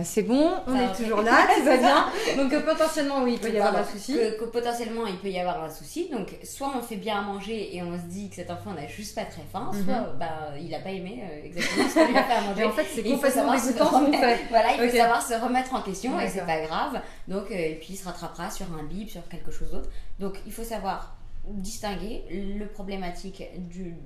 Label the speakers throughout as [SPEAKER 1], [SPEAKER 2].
[SPEAKER 1] c'est bon, on est toujours là, tout va bien. Donc potentiellement, oui, il peut y avoir un souci.
[SPEAKER 2] Que potentiellement, il peut y avoir un souci. Donc, soit on fait bien à manger et on se dit que cet enfant n'a juste pas très faim, soit il n'a pas aimé exactement ce qu'on lui a fait à manger.
[SPEAKER 1] Et en fait, c'est complètement dégoûtant ce qu'on fait.
[SPEAKER 2] Voilà, il faut savoir se remettre en question et c'est pas grave. Donc, et puis il se rattrapera sur un bip, sur quelque chose d'autre. Donc, il faut savoir distinguer le problématique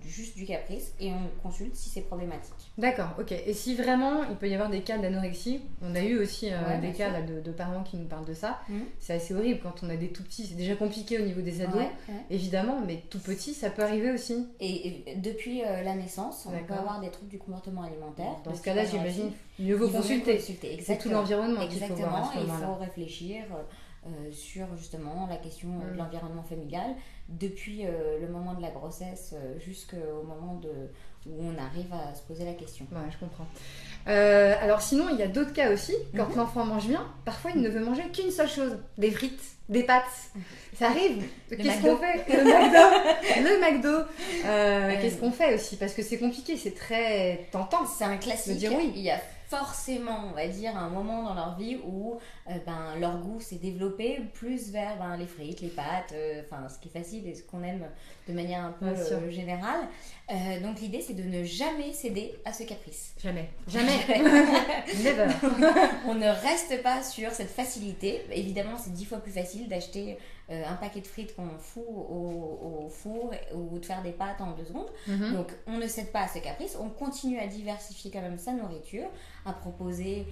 [SPEAKER 2] juste du caprice et on consulte si c'est problématique.
[SPEAKER 1] D'accord, ok. Et si vraiment il peut y avoir des cas d'anorexie, on a eu aussi des cas là, de parents qui nous parlent de ça, c'est assez horrible quand on a des tout petits, c'est déjà compliqué au niveau des ados, évidemment, mais tout petit ça peut arriver aussi.
[SPEAKER 2] Et depuis la naissance, on peut avoir des troubles du comportement alimentaire.
[SPEAKER 1] Dans ce cas-là, j'imagine, mieux vaut consulter. C'est tout l'environnement qu'il faut voir à ce moment-là.
[SPEAKER 2] Il faut réfléchir sur justement la question de l'environnement familial depuis le moment de la grossesse jusqu'au moment où on arrive à se poser la question.
[SPEAKER 1] Ouais, je comprends. Alors sinon, il y a d'autres cas aussi. Quand l'enfant mange bien, parfois il ne veut manger qu'une seule chose, des frites, des pâtes. Ça arrive. Qu'est-ce qu'on fait? Le McDo. Qu'est-ce qu'on fait aussi? Parce que c'est compliqué, c'est très tentant.
[SPEAKER 2] C'est un classique.
[SPEAKER 1] De dire oui.
[SPEAKER 2] Il y a forcément, on va dire, un moment dans leur vie où leur goût s'est développé plus vers les frites, les pâtes, ce qui est facile et ce qu'on aime de manière un peu générale. Donc l'idée, c'est de ne jamais céder à ce caprice.
[SPEAKER 1] Jamais. Never.
[SPEAKER 2] On ne reste pas sur cette facilité. Évidemment, c'est 10 fois plus facile d'acheter un paquet de frites qu'on fout au four ou de faire des pâtes en 2 secondes. Donc on ne cède pas à ce caprice, on continue à diversifier quand même sa nourriture, à proposer,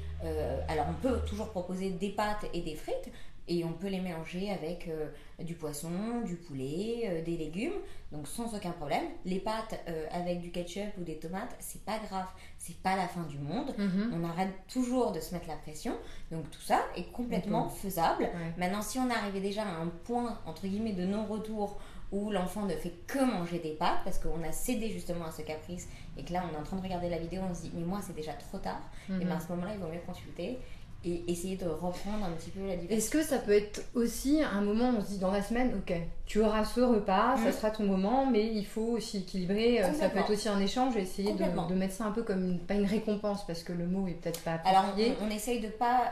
[SPEAKER 2] alors on peut toujours proposer des pâtes et des frites, et on peut les mélanger avec du poisson, du poulet, des légumes, donc sans aucun problème. Les pâtes avec du ketchup ou des tomates, c'est pas grave, c'est pas la fin du monde. On arrête toujours de se mettre la pression, donc tout ça est complètement faisable. Maintenant, si on arrivait déjà à un point entre guillemets de non-retour où l'enfant ne fait que manger des pâtes parce qu'on a cédé justement à ce caprice et que là on est en train de regarder la vidéo, on se dit mais moi c'est déjà trop tard, et bien à ce moment-là il vaut mieux consulter et essayer de reprendre un petit peu la diversité.
[SPEAKER 1] Est-ce que ça peut être aussi un moment où on se dit dans la semaine, ok, tu auras ce repas, ça sera ton moment, mais il faut aussi équilibrer, ça peut être aussi un échange et essayer de mettre ça un peu comme, pas une récompense parce que le mot est peut-être pas approprié.
[SPEAKER 2] Alors on essaye de pas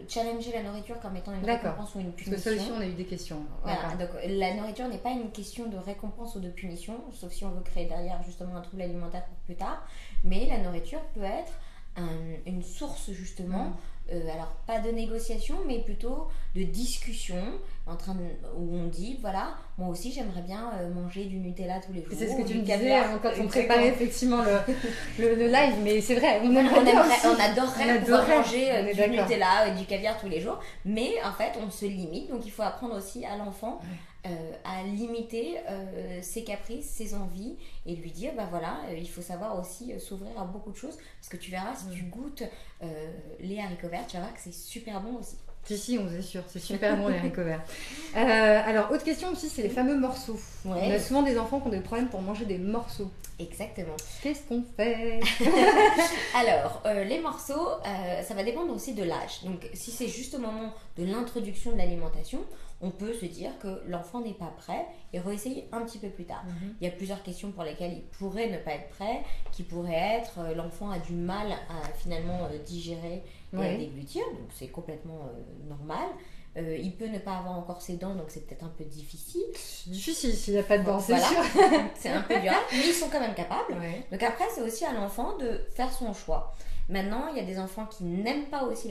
[SPEAKER 2] challenger la nourriture comme étant une récompense ou une punition.
[SPEAKER 1] Parce que ça aussi on a eu des questions.
[SPEAKER 2] Voilà, donc la nourriture n'est pas une question de récompense ou de punition, sauf si on veut créer derrière justement un trouble alimentaire pour plus tard, mais la nourriture peut être une source justement, alors pas de négociation mais plutôt de discussion où on dit voilà, moi aussi j'aimerais bien manger du Nutella tous les jours.
[SPEAKER 1] C'est ce que tu me disais quand on préparait effectivement le live, mais c'est vrai, on
[SPEAKER 2] adorerait pouvoir manger du Nutella et du caviar tous les jours, mais en fait on se limite, donc il faut apprendre aussi à l'enfant à limiter ses caprices, ses envies et lui dire il faut savoir aussi s'ouvrir à beaucoup de choses, parce que tu verras si tu goûtes les haricots verts, tu vas voir que c'est super bon aussi.
[SPEAKER 1] Si, on est sûr, c'est super bon les haricots verts. Alors, autre question aussi, c'est les fameux morceaux. On a souvent des enfants qui ont des problèmes pour manger des morceaux.
[SPEAKER 2] Exactement.
[SPEAKER 1] Qu'est-ce qu'on fait?
[SPEAKER 2] Alors, les morceaux, ça va dépendre aussi de l'âge. Donc, si c'est juste au moment de l'introduction de l'alimentation, on peut se dire que l'enfant n'est pas prêt et réessayer un petit peu plus tard. Il y a plusieurs questions pour lesquelles il pourrait ne pas être prêt, qui pourraient être l'enfant a du mal à finalement digérer et à déglutir, donc c'est complètement normal. Il peut ne pas avoir encore ses dents, donc c'est peut-être un peu difficile.
[SPEAKER 1] C'est difficile s'il n'y a pas de dents, c'est sûr.
[SPEAKER 2] C'est un peu dur, mais ils sont quand même capables. Donc après, c'est aussi à l'enfant de faire son choix. Maintenant, il y a des enfants qui n'aiment pas aussi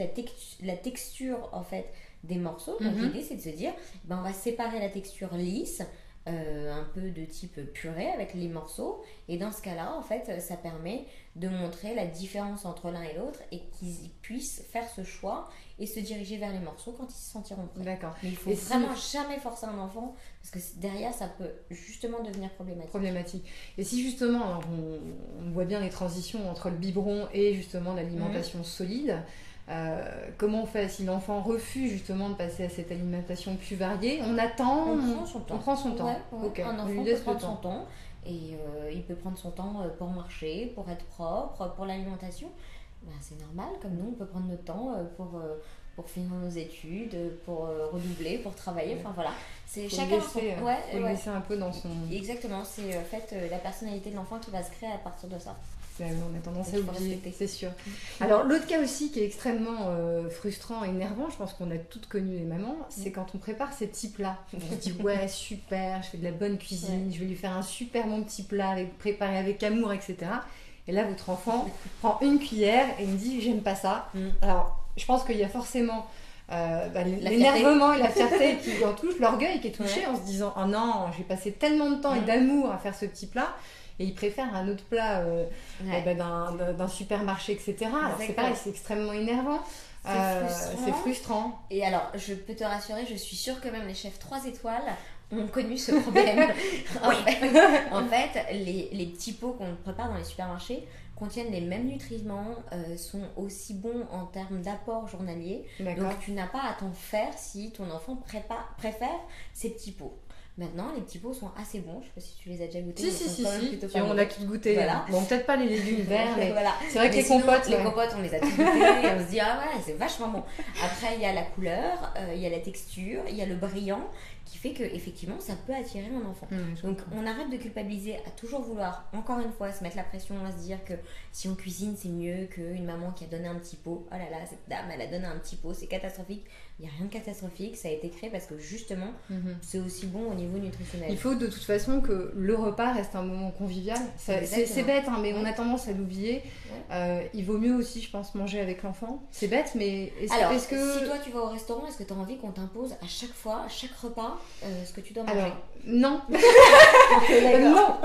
[SPEAKER 2] la texture en fait des morceaux. Donc l'idée, c'est de se dire, on va séparer la texture lisse, un peu de type purée avec les morceaux, et dans ce cas-là, en fait, ça permet de montrer la différence entre l'un et l'autre et qu'ils puissent faire ce choix et se diriger vers les morceaux quand ils se sentiront prêts.
[SPEAKER 1] D'accord.
[SPEAKER 2] Mais il faut vraiment jamais forcer un enfant, parce que derrière, ça peut justement devenir problématique.
[SPEAKER 1] Et si justement, alors on voit bien les transitions entre le biberon et justement l'alimentation solide, comment on fait si l'enfant refuse justement de passer à cette alimentation plus variée? On attend, on prend son temps.
[SPEAKER 2] Un enfant peut prendre son temps et il peut prendre son temps pour marcher, pour être propre, pour l'alimentation. C'est normal, comme nous on peut prendre notre temps pour finir nos études, pour redoubler, pour travailler, enfin voilà. C'est chacun
[SPEAKER 1] faut le laisser un peu dans son...
[SPEAKER 2] Exactement, c'est en fait la personnalité de l'enfant qui va se créer à partir de ça.
[SPEAKER 1] On a tendance à
[SPEAKER 2] Il faut
[SPEAKER 1] oublier,
[SPEAKER 2] respecter.
[SPEAKER 1] c'est sûr. Alors l'autre cas aussi qui est extrêmement frustrant et énervant, je pense qu'on a toutes connu les mamans, c'est quand on prépare ces petits plats. On se dit ouais super, je fais de la bonne cuisine, je vais lui faire un super bon petit plat préparé avec amour, etc. Et là votre enfant prend une cuillère et me dit j'aime pas ça. Alors je pense qu'il y a forcément l'énervement et la fierté qui en touche, l'orgueil qui est touché en se disant oh non, j'ai passé tellement de temps et d'amour à faire ce petit plat. Et il préfère un autre plat d'un supermarché, etc. Alors c'est pareil, c'est extrêmement énervant. C'est frustrant.
[SPEAKER 2] Et alors, je peux te rassurer, je suis sûre que même les chefs 3 étoiles ont connu ce problème. En fait, les petits pots qu'on prépare dans les supermarchés contiennent les mêmes nutriments, sont aussi bons en termes d'apport journalier. Donc tu n'as pas à t'en faire si ton enfant préfère ces petits pots. Maintenant, les petits pots sont assez bons. Je sais pas si tu les as déjà goûtés.
[SPEAKER 1] Si. On a tous goûté.
[SPEAKER 2] Voilà.
[SPEAKER 1] Bon, peut-être pas les légumes verts, mais
[SPEAKER 2] voilà.
[SPEAKER 1] c'est vrai que les
[SPEAKER 2] compotes, on les a tous goûtés et on se dit ah ouais, c'est vachement bon. Après, il y a la couleur, il y a la texture, il y a le brillant qui fait que effectivement, ça peut attirer un enfant. Donc, on arrête de culpabiliser à toujours vouloir, encore une fois, se mettre la pression à se dire que si on cuisine, c'est mieux qu'une maman qui a donné un petit pot. Oh là là, cette dame, elle a donné un petit pot, c'est catastrophique. Il n'y a rien de catastrophique, ça a été créé parce que justement, c'est aussi bon au niveau nutritionnel.
[SPEAKER 1] Il faut de toute façon que le repas reste un moment convivial. C'est bête, hein, mais on a tendance à l'oublier. Il vaut mieux aussi, je pense, manger avec l'enfant. C'est bête, mais
[SPEAKER 2] est-ce que... si toi tu vas au restaurant, est-ce que tu as envie qu'on t'impose à chaque fois, à chaque repas, ce que tu dois manger?
[SPEAKER 1] Alors, non. Non,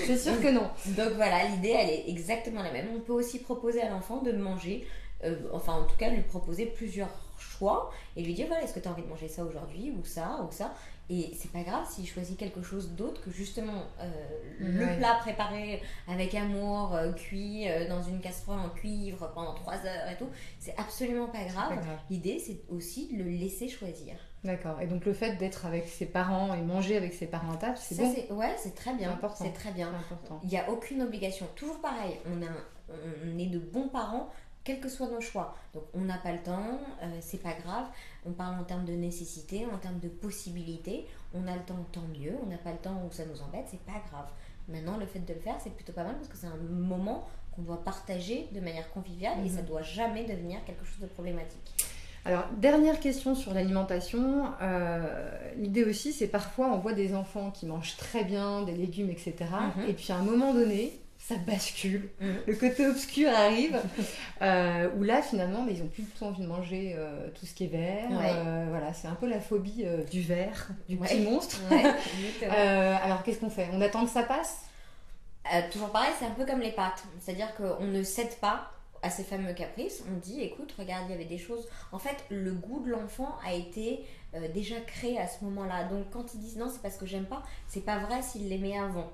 [SPEAKER 1] c'est sûr que non.
[SPEAKER 2] Donc voilà, l'idée, elle est exactement la même. On peut aussi proposer à l'enfant de manger, enfin en tout cas lui proposer plusieurs choix et lui dire voilà, est-ce que tu as envie de manger ça aujourd'hui ou ça. Et c'est pas grave s'il choisit quelque chose d'autre que justement le plat préparé avec amour, cuit dans une casserole en cuivre pendant 3 heures et tout. C'est absolument pas grave. L'idée, c'est aussi de le laisser choisir.
[SPEAKER 1] D'accord. Et donc le fait d'être avec ses parents et manger avec ses parents à table, c'est bon.
[SPEAKER 2] C'est très bien. C'est très bien. Il n'y a aucune obligation. Toujours pareil, on est de bons parents, quels que soient nos choix. Donc on n'a pas le temps, c'est pas grave. On parle en termes de nécessité, en termes de possibilité. On a le temps, tant mieux. On n'a pas le temps où ça nous embête, c'est pas grave. Maintenant, le fait de le faire, c'est plutôt pas mal parce que c'est un moment qu'on doit partager de manière conviviale et ça doit jamais devenir quelque chose de problématique.
[SPEAKER 1] Alors, dernière question sur l'alimentation. L'idée aussi, c'est parfois on voit des enfants qui mangent très bien des légumes, etc. Et puis à un moment donné, ça bascule. Le côté obscur arrive, où là, finalement, ils n'ont plus du tout envie de manger tout ce qui est vert. Voilà, c'est un peu la phobie du vert, du petit monstre. Alors, qu'est-ce qu'on fait? On attend que ça passe?
[SPEAKER 2] Toujours pareil, c'est un peu comme les pâtes. C'est-à-dire qu'on ne cède pas à ces fameux caprices. On dit, écoute, regarde, il y avait des choses... En fait, le goût de l'enfant a été déjà créé à ce moment-là. Donc, quand ils disent non, c'est parce que j'aime pas, c'est pas vrai s'ils l'aimaient avant.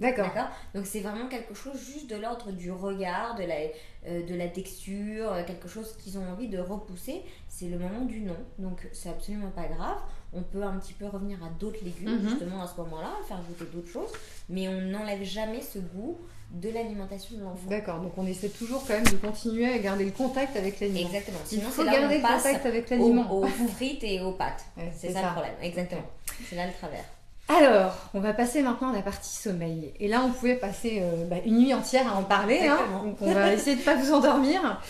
[SPEAKER 2] D'accord. Donc c'est vraiment quelque chose juste de l'ordre du regard, de la texture, quelque chose qu'ils ont envie de repousser. C'est le moment du non. Donc c'est absolument pas grave. On peut un petit peu revenir à d'autres légumes justement à ce moment-là, faire goûter d'autres choses, mais on n'enlève jamais ce goût de l'alimentation de l'enfant.
[SPEAKER 1] D'accord, donc on essaie toujours quand même de continuer à garder le contact avec l'aliment.
[SPEAKER 2] Exactement.
[SPEAKER 1] Sinon, il faut garder le contact avec l'aliment.
[SPEAKER 2] Aux frites et aux pâtes. C'est ça le problème. Exactement. C'est là le travers.
[SPEAKER 1] Alors, on va passer maintenant à la partie sommeil. Et là, on pouvait passer une nuit entière à en parler. Donc, on va essayer de ne pas vous endormir.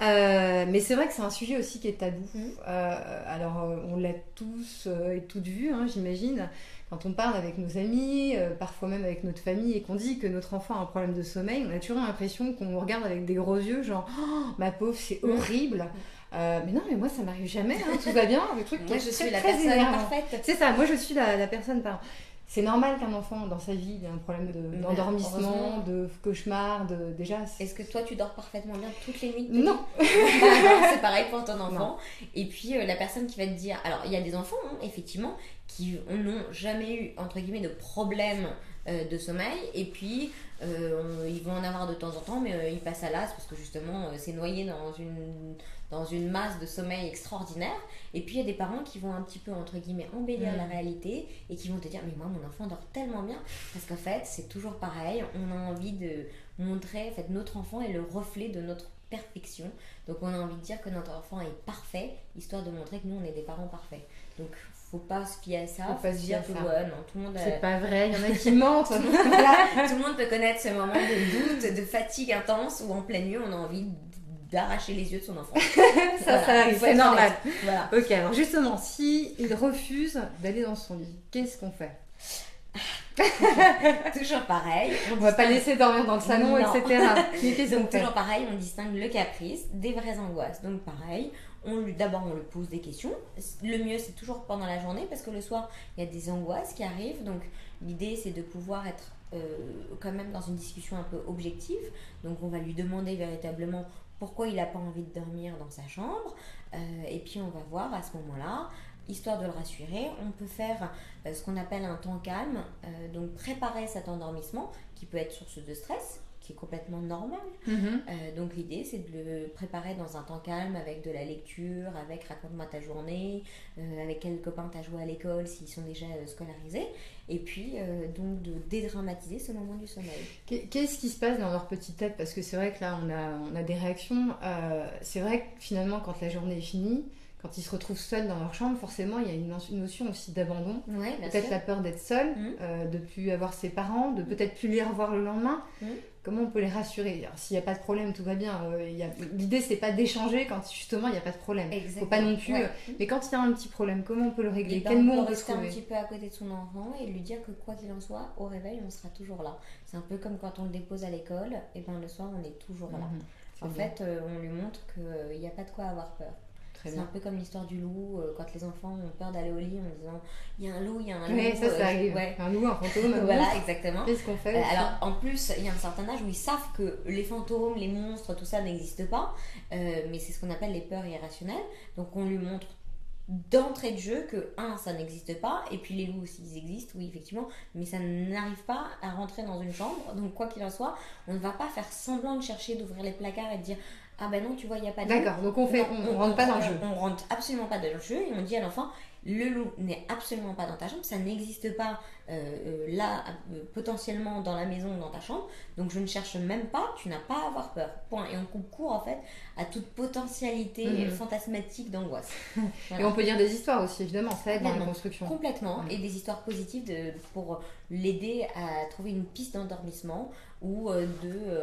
[SPEAKER 1] Mais c'est vrai que c'est un sujet aussi qui est tabou. Alors, on l'a tous et toutes vu, j'imagine. Quand on parle avec nos amis, parfois même avec notre famille, et qu'on dit que notre enfant a un problème de sommeil, on a toujours l'impression qu'on nous regarde avec des gros yeux, genre oh, « ma pauvre, c'est horrible !» mais non, mais moi ça m'arrive jamais, tout va bien. Le truc
[SPEAKER 2] moi je suis la personne parfaite.
[SPEAKER 1] C'est ça, moi je suis la personne parfaite. C'est normal qu'un enfant dans sa vie ait un problème d'endormissement, de cauchemar, déjà.
[SPEAKER 2] Est-ce que toi tu dors parfaitement bien toutes les nuits?
[SPEAKER 1] Non.
[SPEAKER 2] C'est pareil pour ton enfant. Non. Et puis la personne qui va te dire, alors il y a des enfants effectivement qui n'ont jamais eu entre guillemets de problème de sommeil et puis ils vont en avoir de temps en temps mais ils passent à l'as parce que justement c'est noyé dans une masse de sommeil extraordinaire. Et puis il y a des parents qui vont un petit peu entre guillemets embellir la réalité et qui vont te dire mais moi mon enfant dort tellement bien parce qu'en fait c'est toujours pareil, on a envie de montrer en fait notre enfant est le reflet de notre perfection. Donc on a envie de dire que notre enfant est parfait, histoire de montrer que nous on est des parents parfaits. Donc faut pas se fier à ça, faut se dire que ouais, non, tout le monde
[SPEAKER 1] c'est pas vrai, il y en a qui mentent.
[SPEAKER 2] Voilà, tout le monde peut connaître ce moment de doute, de fatigue intense où en pleine nuit on a envie d'arracher les yeux de son enfant.
[SPEAKER 1] Ça arrive, c'est normal.
[SPEAKER 2] Voilà.
[SPEAKER 1] Ok, alors justement, si il refuse d'aller dans son lit, qu'est-ce qu'on fait?
[SPEAKER 2] Toujours pareil.
[SPEAKER 1] On va pas laisser dormir dans le salon,
[SPEAKER 2] non.
[SPEAKER 1] etc.
[SPEAKER 2] Donc toujours pareil, on distingue le caprice des vraies angoisses. Donc pareil, d'abord on lui pose des questions. Le mieux c'est toujours pendant la journée parce que le soir il y a des angoisses qui arrivent. Donc l'idée c'est de pouvoir être quand même dans une discussion un peu objective. Donc on va lui demander véritablement pourquoi il n'a pas envie de dormir dans sa chambre. Et puis on va voir à ce moment-là, histoire de le rassurer, on peut faire ce qu'on appelle un temps calme, donc préparer cet endormissement qui peut être source de stress, qui est complètement normal. Donc l'idée c'est de le préparer dans un temps calme avec de la lecture, avec raconte-moi ta journée, avec quels copains t'as joué à l'école s'ils sont déjà scolarisés, et puis donc de dédramatiser ce moment du sommeil.
[SPEAKER 1] Qu'est-ce qui se passe dans leur petite tête? Parce que c'est vrai que là on a des réactions, c'est vrai que finalement quand la journée est finie, quand ils se retrouvent seuls dans leur chambre, forcément, il y a une notion aussi d'abandon.
[SPEAKER 2] Ouais,
[SPEAKER 1] peut-être la peur d'être seul, de ne plus avoir ses parents, de peut-être plus les revoir le lendemain. Comment on peut les rassurer? Alors, s'il n'y a pas de problème, tout va bien. L'idée, c'est pas d'échanger quand justement il n'y a pas de problème. Il ne faut pas non plus... Mais quand il y a un petit problème, comment on peut le régler? Quel mot on peut
[SPEAKER 2] rester
[SPEAKER 1] trouver?
[SPEAKER 2] un petit peu à côté de son enfant et lui dire que quoi qu'il en soit, au réveil, on sera toujours là. C'est un peu comme quand on le dépose à l'école, et ben le soir, on est toujours là. En fait, on lui montre qu'il n'y a pas de quoi avoir peur. C'est un peu comme l'histoire du loup, quand les enfants ont peur d'aller au lit en disant il y a un loup, il y a un loup.
[SPEAKER 1] Oui, ça arrive. Un loup, un fantôme.
[SPEAKER 2] Voilà, exactement.
[SPEAKER 1] Qu'est-ce qu'on fait
[SPEAKER 2] alors, en plus, il y a un certain âge où ils savent que les fantômes, les monstres, tout ça n'existe pas, mais c'est ce qu'on appelle les peurs irrationnelles. Donc, on lui montre d'entrée de jeu que, ça n'existe pas, et puis les loups aussi, ils existent, oui, effectivement, mais ça n'arrive pas à rentrer dans une chambre. Donc, quoi qu'il en soit, on ne va pas faire semblant de chercher, d'ouvrir les placards et de dire ah ben non, tu vois, il n'y a pas de loup.
[SPEAKER 1] D'accord, donc on rentre pas dans le jeu.
[SPEAKER 2] On rentre absolument pas dans le jeu et on dit à l'enfant, le loup n'est absolument pas dans ta chambre, ça n'existe pas là, potentiellement dans la maison ou dans ta chambre, donc je ne cherche même pas, tu n'as pas à avoir peur. Point. Et on coupe court en fait à toute potentialité fantasmatique d'angoisse. Voilà.
[SPEAKER 1] Et on peut dire des histoires aussi, évidemment, ça aide dans la construction.
[SPEAKER 2] Complètement, et des histoires positives pour l'aider à trouver une piste d'endormissement ou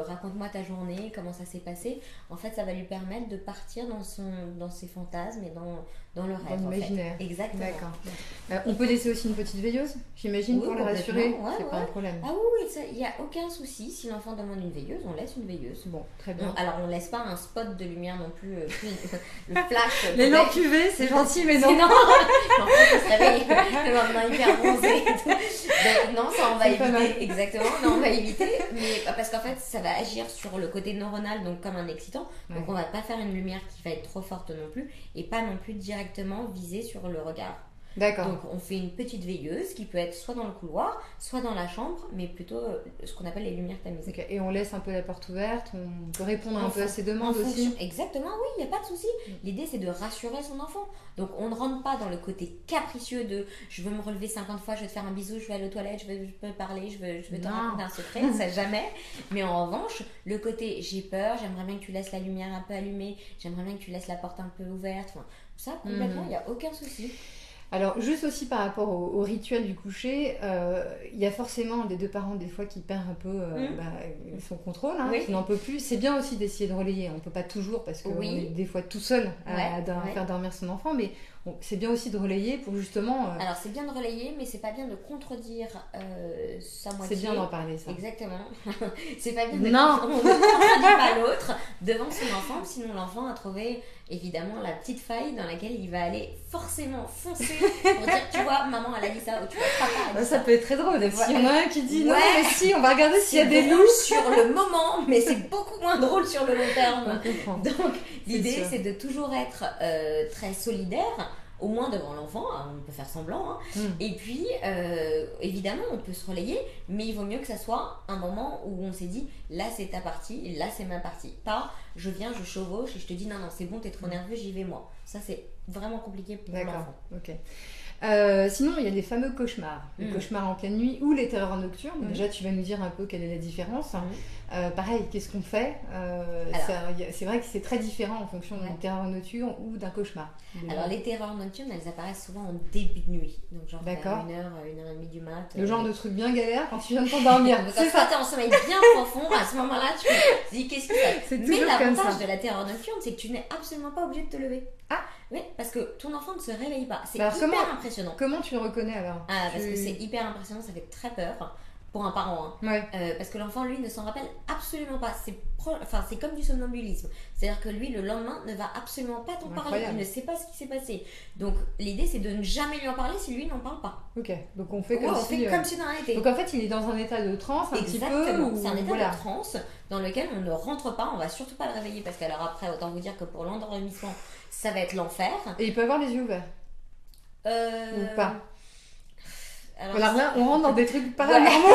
[SPEAKER 2] raconte-moi ta journée, comment ça s'est passé. En fait, ça va lui permettre de partir dans ses fantasmes et dans le rêve.
[SPEAKER 1] Dans l'imaginaire.
[SPEAKER 2] Exactement.
[SPEAKER 1] D'accord. On peut laisser aussi une petite veilleuse, j'imagine, pour le rassurer. C'est pas un problème.
[SPEAKER 2] Ah oui, il n'y a aucun souci. Si l'enfant demande une veilleuse, on laisse une veilleuse.
[SPEAKER 1] Bon, très bien.
[SPEAKER 2] Alors, on laisse pas un spot de lumière non plus, le flash.
[SPEAKER 1] Les lampes UV, c'est gentil, mais non.
[SPEAKER 2] Non, l'enfant se réveille le lendemain hyper bronzé. Donc, non, ça on va éviter. Exactement, non, on va éviter. Mais parce qu'en fait, ça va agir sur le côté neuronal, donc comme un excitant. Donc, on va pas faire une lumière qui va être trop forte non plus, et pas non plus directement viser sur le regard.
[SPEAKER 1] D'accord.
[SPEAKER 2] Donc on fait une petite veilleuse qui peut être soit dans le couloir, soit dans la chambre, mais plutôt ce qu'on appelle les lumières tamisées.
[SPEAKER 1] Okay. Et on laisse un peu la porte ouverte, on peut répondre un peu à ses demandes aussi.
[SPEAKER 2] Exactement, oui, il n'y a pas de souci. L'idée c'est de rassurer son enfant. Donc on ne rentre pas dans le côté capricieux de je veux me relever 50 fois, je vais te faire un bisou, je vais aller aux toilettes, je peux parler, je veux te raconter un secret, ça jamais. Mais en revanche, le côté j'ai peur, j'aimerais bien que tu laisses la lumière un peu allumée, j'aimerais bien que tu laisses la porte un peu ouverte, enfin, ça complètement, il n'y a aucun souci.
[SPEAKER 1] Alors, juste aussi par rapport au rituel du coucher, il y a forcément des deux parents des fois qui perdent un peu son contrôle, qui n'en peut plus. C'est bien aussi d'essayer de relayer. On ne peut pas toujours parce qu'on est des fois tout seul à faire dormir son enfant, mais c'est bien aussi de relayer pour justement...
[SPEAKER 2] Alors, c'est bien de relayer, mais c'est pas bien de contredire sa moitié.
[SPEAKER 1] C'est bien d'en parler, ça.
[SPEAKER 2] Exactement. C'est pas bien de on ne contredit pas l'autre devant son enfant, sinon l'enfant a trouvé évidemment la petite faille dans laquelle il va aller forcément foncer pour dire tu vois maman elle a dit ça ou tu vois papa a dit ça.
[SPEAKER 1] Ça peut être très drôle s'il y en a un qui dit non mais si on va regarder s'il y a des loups
[SPEAKER 2] sur le moment, mais c'est beaucoup moins drôle sur le long terme. Donc l'idée c'est de toujours être très solidaire. au moins devant l'enfant, on peut faire semblant, hein. Et puis évidemment on peut se relayer, mais il vaut mieux que ça soit un moment où on s'est dit là c'est ta partie, et là c'est ma partie, pas je viens, je chevauche et je te dis non c'est bon, t'es trop nerveux, j'y vais moi. Ça c'est vraiment compliqué pour l'enfant.
[SPEAKER 1] Ok. Sinon, il y a les fameux cauchemars. Les cauchemars en pleine nuit ou les terreurs nocturnes. Déjà, tu vas nous dire un peu quelle est la différence. Pareil, qu'est-ce qu'on fait c'est vrai que c'est très différent en fonction d'une terreur nocturne ou d'un cauchemar.
[SPEAKER 2] Alors, les terreurs nocturnes, elles apparaissent souvent en début de nuit. Donc, genre vers 1h30 du mat.
[SPEAKER 1] Le genre de truc bien galère quand tu viens de t'endormir.
[SPEAKER 2] Quand tu es en sommeil bien profond, à ce moment-là, tu te dis qu'est-ce qui se passe. Mais l'avantage de la terreur nocturne, c'est que tu n'es absolument pas obligé de te lever.
[SPEAKER 1] Ah
[SPEAKER 2] oui, parce que ton enfant ne se réveille pas. C'est hyper impressionnant.
[SPEAKER 1] Comment tu le reconnais alors?
[SPEAKER 2] Parce que c'est hyper impressionnant, ça fait très peur pour un parent. Parce que l'enfant, lui, ne s'en rappelle absolument pas. C'est comme du somnambulisme. C'est-à-dire que lui, le lendemain, ne va absolument pas t'en parler. Il ne sait pas ce qui s'est passé. Donc, l'idée, c'est de ne jamais lui en parler si lui n'en parle pas.
[SPEAKER 1] Ok, donc on fait comme
[SPEAKER 2] si dans un été.
[SPEAKER 1] Donc en fait, il est dans un état de transe un petit peu.
[SPEAKER 2] Exactement, c'est un état de transe dans lequel on ne rentre pas, on va surtout pas le réveiller parce qu'alors après, autant vous dire que pour l'endormissement, ça va être l'enfer.
[SPEAKER 1] Et il peut avoir les yeux ouverts ou pas?
[SPEAKER 2] Alors,
[SPEAKER 1] voilà, on rentre dans des trucs paranormaux.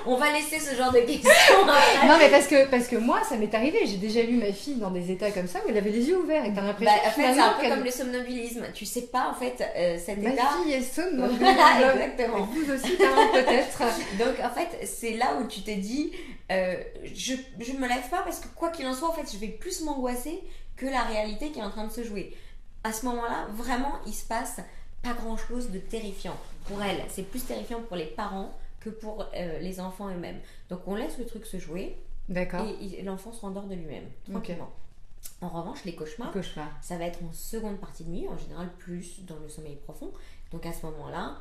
[SPEAKER 2] On va laisser ce genre de questions après.
[SPEAKER 1] Non, mais parce que moi, ça m'est arrivé. J'ai déjà vu ma fille dans des états comme ça où elle avait les yeux ouverts et t'as l'impression
[SPEAKER 2] en fait, c'est un peu comme le somnambulisme. Tu sais pas, en fait, cet
[SPEAKER 1] ma
[SPEAKER 2] état...
[SPEAKER 1] Ma fille est somnambule.
[SPEAKER 2] Voilà, exactement.
[SPEAKER 1] Vous aussi, peut-être.
[SPEAKER 2] Donc, en fait, c'est là où tu t'es dit, je me lève pas parce que quoi qu'il en soit, en fait, je vais plus m'angoisser que la réalité qui est en train de se jouer. À ce moment-là, vraiment, il se passe pas grand-chose de terrifiant. Pour elle, c'est plus terrifiant pour les parents que pour les enfants eux-mêmes. Donc on laisse le truc se jouer.
[SPEAKER 1] D'accord.
[SPEAKER 2] Et l'enfant se rendort de lui-même, tranquillement. Okay. En revanche, les cauchemars, ça va être en seconde partie de nuit, en général plus dans le sommeil profond. Donc à ce moment-là,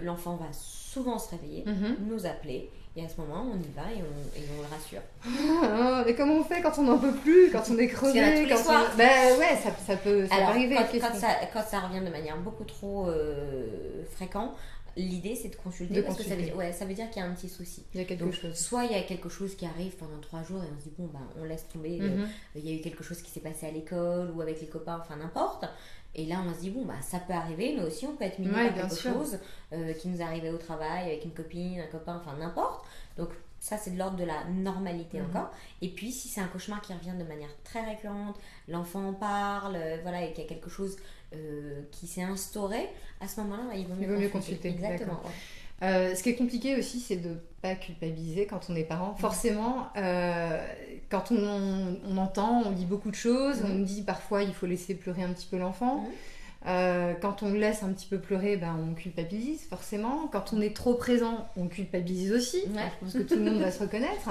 [SPEAKER 2] l'enfant va souvent se réveiller, nous appeler, et à ce moment on y va et on le rassure.
[SPEAKER 1] Mais comment on fait quand on n'en peut plus, quand on est crevé,
[SPEAKER 2] quand on...
[SPEAKER 1] Ben ouais, ça peut arriver.
[SPEAKER 2] Quand ça revient de manière beaucoup trop fréquente, l'idée c'est de consulter parce que ça veut dire qu'il y a un petit souci.
[SPEAKER 1] Il y a quelque chose.
[SPEAKER 2] Soit il y a quelque chose qui arrive pendant 3 jours et on se dit bon on laisse tomber, il y a eu quelque chose qui s'est passé à l'école ou avec les copains, enfin n'importe. Et là on se dit ça peut arriver, mais aussi on peut être munis par quelque chose qui nous est arrivé au travail avec une copine, un copain, enfin n'importe. Donc ça c'est de l'ordre de la normalité encore. Et puis si c'est un cauchemar qui revient de manière très récurrente, l'enfant en parle, et qu'il y a quelque chose qui s'est instauré, à ce moment-là il vaut mieux consulter. Exactement.
[SPEAKER 1] Ce qui est compliqué aussi, c'est de ne pas culpabiliser quand on est parent. Forcément, quand on entend, on lit beaucoup de choses, on nous dit parfois il faut laisser pleurer un petit peu l'enfant. Quand on le laisse un petit peu pleurer, on culpabilise forcément. Quand on est trop présent, on culpabilise aussi. Je pense que tout le monde va se reconnaître.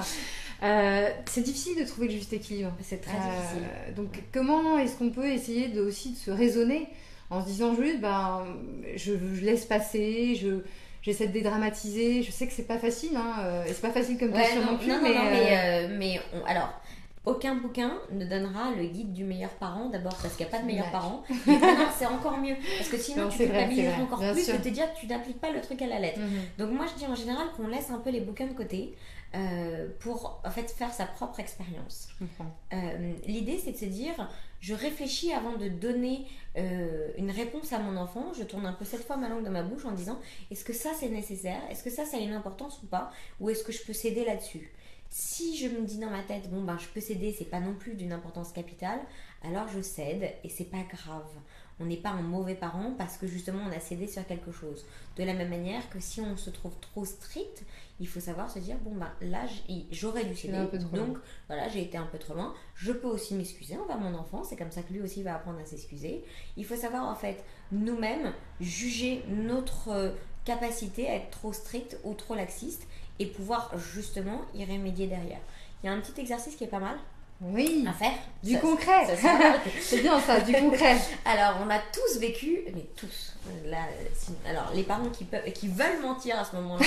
[SPEAKER 1] C'est difficile de trouver le juste équilibre.
[SPEAKER 2] C'est très difficile.
[SPEAKER 1] Donc comment est-ce qu'on peut essayer aussi de se raisonner en se disant juste je laisse passer, j'essaie de dédramatiser. Je sais que c'est pas facile, et c'est pas facile comme question non plus.
[SPEAKER 2] Alors, aucun bouquin ne donnera le guide du meilleur parent, d'abord parce qu'il n'y a pas de meilleur parent. C'est encore mieux, parce que sinon tu culpabiliseras encore plus de te dire que tu n'appliques pas le truc à la lettre. Donc moi je dis en général qu'on laisse un peu les bouquins de côté pour en fait faire sa propre expérience. L'idée c'est de se dire je réfléchis avant de donner une réponse à mon enfant, je tourne un peu cette fois ma langue dans ma bouche en disant est-ce que ça c'est nécessaire, est-ce que ça a une importance ou pas, ou est-ce que je peux céder là-dessus. Si je me dis dans ma tête je peux céder, c'est pas non plus d'une importance capitale, alors je cède et c'est pas grave. On n'est pas un mauvais parent parce que justement on a cédé sur quelque chose. De la même manière que si on se trouve trop strict, il faut savoir se dire là j'aurais dû céder, donc voilà, j'ai été un peu trop loin. Je peux aussi m'excuser envers mon enfant, c'est comme ça que lui aussi va apprendre à s'excuser. Il faut savoir en fait nous-mêmes juger notre capacité à être trop strict ou trop laxiste et pouvoir justement y remédier derrière. Il y a un petit exercice qui est pas mal à faire.
[SPEAKER 1] Du concret. C'est bien ça, du concret.
[SPEAKER 2] Alors, on a tous vécu, mais tous, alors les parents qui veulent mentir à ce moment-là,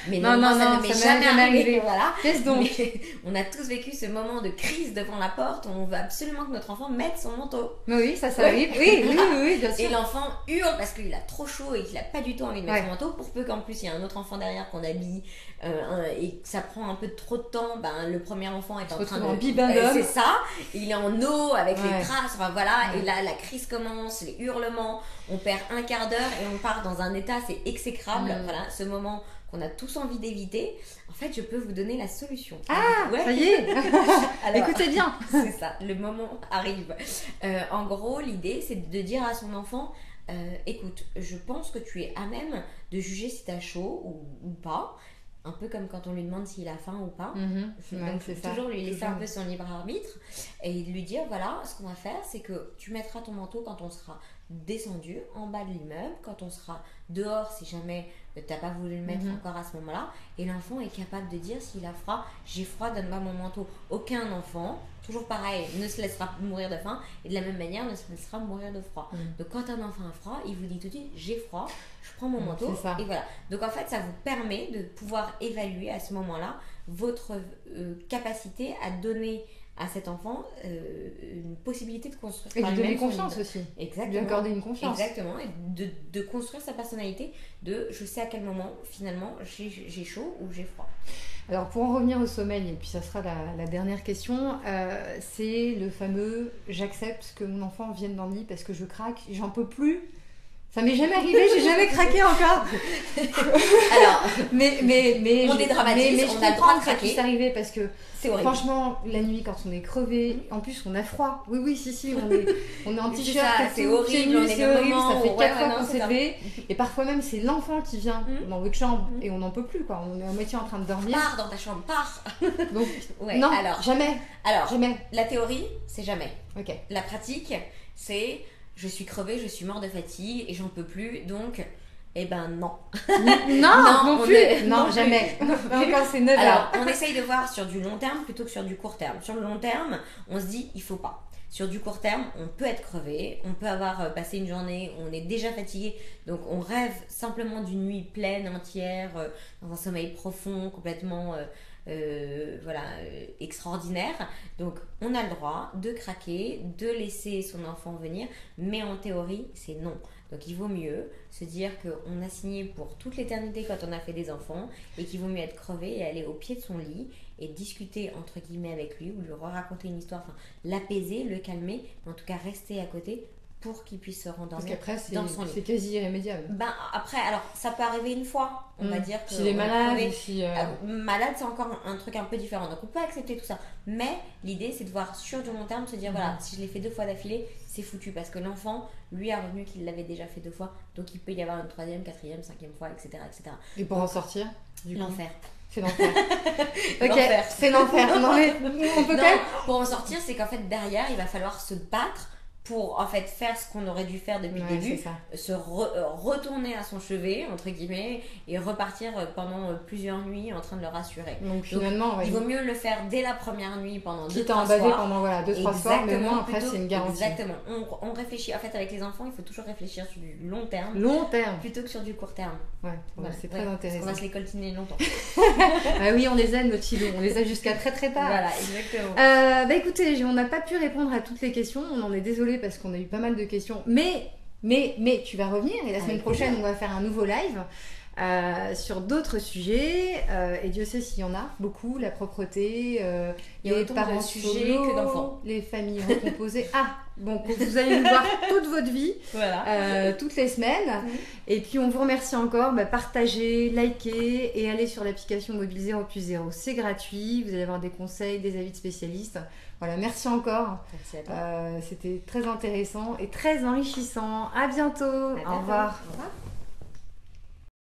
[SPEAKER 2] mais non, ça ne m'est jamais arrivé. Voilà.
[SPEAKER 1] Qu'est-ce donc?
[SPEAKER 2] Mais on a tous vécu ce moment de crise devant la porte où on veut absolument que notre enfant mette son manteau.
[SPEAKER 1] Oui, ça arrive. Oui, bien sûr.
[SPEAKER 2] Et l'enfant hurle parce qu'il a trop chaud et qu'il n'a pas du tout envie de mettre son manteau, pour peu qu'en plus il y a un autre enfant derrière qu'on habille et que ça prend un peu trop de temps. Le premier enfant est en train de
[SPEAKER 1] dindon.
[SPEAKER 2] C'est ça, il est en eau avec
[SPEAKER 1] Ouais.
[SPEAKER 2] les traces, enfin voilà,
[SPEAKER 1] Ouais.
[SPEAKER 2] et là la crise commence, les hurlements, on perd un quart d'heure et on part dans un état, c'est exécrable, voilà, ce moment qu'on a tous envie d'éviter. En fait, je peux vous donner la solution.
[SPEAKER 1] Ah,
[SPEAKER 2] Ouais.
[SPEAKER 1] ça y est.
[SPEAKER 2] Alors,
[SPEAKER 1] Écoutez bien.
[SPEAKER 2] c'est ça, le moment arrive. En gros, l'idée, c'est de dire à son enfant, écoute, je pense que tu es à même de juger si t'as chaud ou pas. Un peu comme quand on lui demande s'il a faim ou pas.
[SPEAKER 1] Ouais,
[SPEAKER 2] Donc,
[SPEAKER 1] c'est ça.
[SPEAKER 2] toujours lui laisser
[SPEAKER 1] Toujours.
[SPEAKER 2] un peu son libre arbitre et lui dire, voilà, ce qu'on va faire, c'est que tu mettras ton manteau quand on sera descendu en bas de l'immeuble, quand on sera dehors, si jamais t'as pas voulu le mettre encore à ce moment-là, et l'enfant est capable de dire s'il a froid, j'ai froid, donne-moi mon manteau. Aucun enfant, toujours pareil, ne se laissera mourir de faim, et de la même manière ne se laissera mourir de froid. Donc quand un enfant a froid, il vous dit tout de suite, j'ai froid, je prends mon manteau,
[SPEAKER 1] c'est ça.
[SPEAKER 2] et voilà. Donc en fait, ça vous permet de pouvoir évaluer à ce moment-là votre capacité à donner à cet enfant une possibilité de construire
[SPEAKER 1] Et
[SPEAKER 2] par
[SPEAKER 1] lui donner
[SPEAKER 2] lui-même son
[SPEAKER 1] confiance
[SPEAKER 2] idole.
[SPEAKER 1] aussi. Lui
[SPEAKER 2] Exactement.
[SPEAKER 1] accorder une confiance.
[SPEAKER 2] Exactement, et de construire sa personnalité, de je sais à quel moment finalement j'ai chaud ou j'ai froid.
[SPEAKER 1] Alors pour en revenir au sommeil, et puis ça sera la dernière question, c'est le fameux j'accepte que mon enfant vienne dans le lit parce que je craque, j'en peux plus. Ça m'est jamais arrivé, j'ai jamais craqué encore.
[SPEAKER 2] Alors,
[SPEAKER 1] mais
[SPEAKER 2] on dédramatise,
[SPEAKER 1] mais
[SPEAKER 2] on
[SPEAKER 1] je
[SPEAKER 2] a le droit
[SPEAKER 1] comprends
[SPEAKER 2] de
[SPEAKER 1] que ça
[SPEAKER 2] craquer.
[SPEAKER 1] puisse arriver parce que
[SPEAKER 2] c'est horrible.
[SPEAKER 1] franchement la nuit quand on est crevé, en plus on a froid. Oui si, on est en
[SPEAKER 2] C'est
[SPEAKER 1] t-shirt,
[SPEAKER 2] ça,
[SPEAKER 1] et
[SPEAKER 2] c'est
[SPEAKER 1] tout,
[SPEAKER 2] horrible,
[SPEAKER 1] pieds nus,
[SPEAKER 2] on est
[SPEAKER 1] c'est
[SPEAKER 2] le
[SPEAKER 1] horrible,
[SPEAKER 2] moment
[SPEAKER 1] ça fait
[SPEAKER 2] où-
[SPEAKER 1] 4
[SPEAKER 2] ouais,
[SPEAKER 1] fois
[SPEAKER 2] non,
[SPEAKER 1] qu'on
[SPEAKER 2] c'est
[SPEAKER 1] s'est
[SPEAKER 2] ça.
[SPEAKER 1] levé et parfois même c'est l'enfant qui vient dans votre chambre
[SPEAKER 2] Mhm.
[SPEAKER 1] et on n'en peut plus quoi. On est à moitié en train de dormir.
[SPEAKER 2] Pars dans ta chambre, pars.
[SPEAKER 1] Donc
[SPEAKER 2] Ouais,
[SPEAKER 1] non,
[SPEAKER 2] alors,
[SPEAKER 1] jamais.
[SPEAKER 2] la théorie, c'est jamais.
[SPEAKER 1] Ok.
[SPEAKER 2] La pratique, c'est je suis crevée, je suis mort de fatigue et j'en peux plus, donc, eh ben non.
[SPEAKER 1] Non,
[SPEAKER 2] on
[SPEAKER 1] plus.
[SPEAKER 2] est-
[SPEAKER 1] Non,
[SPEAKER 2] non plus.
[SPEAKER 1] jamais.
[SPEAKER 2] Non plus.
[SPEAKER 1] Encore c'est 9
[SPEAKER 2] Alors,
[SPEAKER 1] heures.
[SPEAKER 2] on essaye de voir sur du long terme plutôt que sur du court terme. Sur le long terme, on se dit, il faut pas. Sur du court terme, on peut être crevé, on peut avoir passé une journée, on est déjà fatigué, donc on rêve simplement d'une nuit pleine, entière, dans un sommeil profond, complètement extraordinaire. Donc on a le droit de craquer, de laisser son enfant venir, mais en théorie, c'est non. Donc il vaut mieux se dire qu'on a signé pour toute l'éternité quand on a fait des enfants et qu'il vaut mieux être crevé et aller au pied de son lit et discuter entre guillemets avec lui ou lui raconter une histoire, enfin l'apaiser, le calmer, mais en tout cas rester à côté pour qu'il puisse se
[SPEAKER 1] Parce
[SPEAKER 2] rendormir
[SPEAKER 1] qu'après
[SPEAKER 2] dans son lit.
[SPEAKER 1] c'est quasi irrémédiable.
[SPEAKER 2] Ben après, alors ça peut arriver une fois, on va dire que
[SPEAKER 1] S'il est
[SPEAKER 2] on
[SPEAKER 1] malade,
[SPEAKER 2] crevé.
[SPEAKER 1] ou si
[SPEAKER 2] Malade, c'est encore un truc un peu différent. Donc on peut accepter tout ça. Mais l'idée, c'est de voir sur du long terme, se dire voilà, si je l'ai fait 2 fois d'affilée, c'est foutu. Parce que l'enfant, lui, a retenu qu'il l'avait déjà fait 2 fois. Donc il peut y avoir une 3e, 4e, 5e fois, etc. etc.
[SPEAKER 1] et pour en sortir, du coup,
[SPEAKER 2] L'enfer.
[SPEAKER 1] c'est l'enfer. Ok,
[SPEAKER 2] L'enfer.
[SPEAKER 1] c'est l'enfer. Non mais on peut
[SPEAKER 2] Non,
[SPEAKER 1] quand même.
[SPEAKER 2] pour en sortir, c'est qu'en fait, derrière, il va falloir se battre pour en fait faire ce qu'on aurait dû faire depuis le
[SPEAKER 1] Ouais,
[SPEAKER 2] début,
[SPEAKER 1] c'est ça.
[SPEAKER 2] se retourner à son chevet entre guillemets et repartir pendant plusieurs nuits en train de le rassurer.
[SPEAKER 1] Donc finalement, ouais,
[SPEAKER 2] Il vaut mieux le faire dès la première nuit pendant
[SPEAKER 1] quitte à
[SPEAKER 2] 2-3
[SPEAKER 1] en baver
[SPEAKER 2] soirs.
[SPEAKER 1] pendant 2-3 soirs, mais au moins après
[SPEAKER 2] plutôt-
[SPEAKER 1] c'est une garantie.
[SPEAKER 2] Exactement. On réfléchit. En fait, avec les enfants, il faut toujours réfléchir sur du long terme
[SPEAKER 1] Long terme.
[SPEAKER 2] plutôt que sur du court terme.
[SPEAKER 1] Ouais,
[SPEAKER 2] Voilà.
[SPEAKER 1] c'est
[SPEAKER 2] Ouais,
[SPEAKER 1] très
[SPEAKER 2] parce
[SPEAKER 1] intéressant.
[SPEAKER 2] qu'on va se les coltiner longtemps.
[SPEAKER 1] Ah oui, on les aime nos petits loups, on les a jusqu'à très très tard.
[SPEAKER 2] Voilà, exactement.
[SPEAKER 1] Bah écoutez, on n'a pas pu répondre à toutes les questions, on en est désolé parce qu'on a eu pas mal de questions, mais tu vas revenir et la semaine
[SPEAKER 2] Avec
[SPEAKER 1] prochaine
[SPEAKER 2] plaisir.
[SPEAKER 1] on va faire un nouveau live sur d'autres sujets et Dieu sait s'il y en a beaucoup, la propreté,
[SPEAKER 2] Il y a
[SPEAKER 1] les
[SPEAKER 2] autant
[SPEAKER 1] parents
[SPEAKER 2] de sujets
[SPEAKER 1] solos,
[SPEAKER 2] que d'enfants.
[SPEAKER 1] les familles recomposées. Ah, bon, vous allez nous voir toute votre vie.
[SPEAKER 2] Voilà.
[SPEAKER 1] Toutes les semaines. Et puis on vous remercie encore. Partagez, likez et allez sur l'application Mobile 0+0. C'est gratuit. Vous allez avoir des conseils, des avis de spécialistes. Voilà, merci encore.
[SPEAKER 2] Merci à toi.
[SPEAKER 1] C'était très intéressant et très enrichissant. À bientôt.
[SPEAKER 2] À bientôt.
[SPEAKER 1] Au revoir.
[SPEAKER 2] Au revoir.